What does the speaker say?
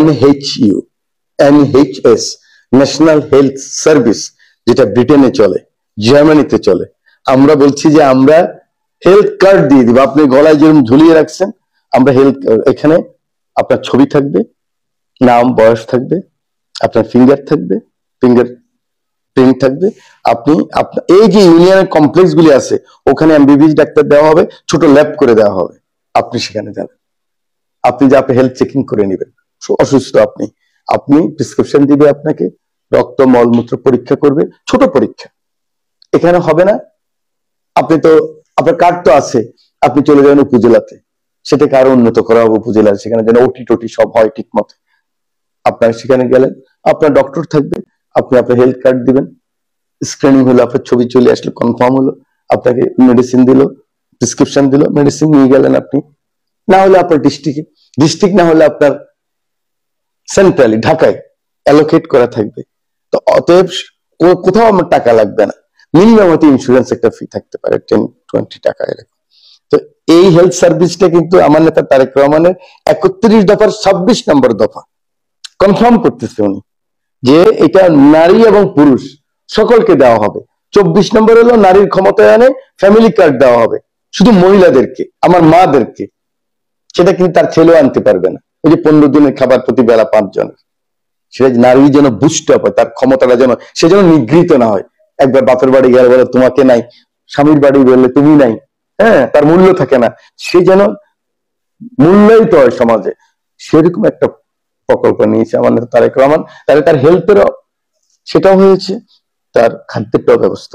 NHU, NHS, national health service, যেটা ব্রিটেনে চলে, জার্মানিতে চলে। আমরা বলছি যে আমরা হেলথ কার্ড দিয়ে দিব, আপনি গলায় যেরকম ঝুলিয়ে রাখছেন, আমরা হেলথ, এখানে আপনার ছবি থাকবে, নাম, বয়স থাকবে, আপনার ফিঙ্গার থাকবে, ফিঙ্গার প্রিন্ট থাকবে। আপনি আপনার এই যে ইউনিয়নের কমপ্লেক্স গুলি আছে, ওখানে এমবিবিএস ডাক্তার দেওয়া হবে, ছোট ল্যাব করে দেওয়া হবে, আপনি সেখানে যাবেন, আপনি যে আপনি হেলথ চেকিং করে নেবেন। অসুস্থ আপনি, আপনি প্রেসক্রিপশন দিবে, আপনাকে রক্ত মলমূত্র পরীক্ষা করবে, ছোট পরীক্ষা। এখানে হবে না, আপনি তো আপনার কার্ড তো আছে, আপনি চলে যাবেন উপজেলাতে, সেটাকে আরো উন্নত করা হবে উপজেলায়, সেখানে যেন ওটি টোটি সব হয় ঠিক মতো। আপনার সেখানে গেলেন, আপনার ডক্টর থাকবে, আপনি আপনার হেলথ কার্ড দিবেন, স্ক্রিনিং হলো, আপনার ছবি চলে আসলো, কনফার্ম হলো, আপনাকে মেডিসিন দিল, প্রেসক্রিপশন দিল, মেডিসিন নিয়ে গেলেন আপনি। না হলে আপনার ডিস্ট্রিক্ট না হলে আপনার সেন্ট্রালি ঢাকায় অ্যালোকেট করা থাকবে। তো অতএব কোথাও আমার টাকা লাগবে না, মিনিমাম হয়তো ইন্স্যুরেন্স একটা ফি থাকতে পারে 10-20 টাকা এরকম। তো এই হেলথ সার্ভিসটা কিন্তু আমার নেতা তারেক রহমানের 31 দফার 26 নম্বর দফা কনফার্ম করতেছে উনি, যে এটা নারী এবং পুরুষ সকলকে দেওয়া হবে। 24 নম্বর হলো নারীর ক্ষমতায়নে ফ্যামিলি কার্ড দেওয়া হবে শুধু মহিলাদেরকে, আমার মাদেরকে, সেটা কিন্তু তার ছেলেও আনতে পারবে না। ওই যে 15 দিনের খাবার প্রতি বেলা 5 জনের, সেটা নারী যেন বুঝতে হবে, তার ক্ষমতাটা যেন, সে যেন নিগৃহীত না হয়। একবার বাপের বাড়ি গেলে বলে তোমাকে নাই, স্বামীর বাড়ি বললে তুমি নাই, হ্যাঁ, তার মূল্য থাকে না, সে যেন মূল্যায়িত হয় সমাজে। সেরকম একটা প্রকল্প নিয়েছে আমার নেতা তারেক রহমান। তাহলে তার হেলথেরও সেটাও হয়েছে, তার খাদ্যেরটাও ব্যবস্থা।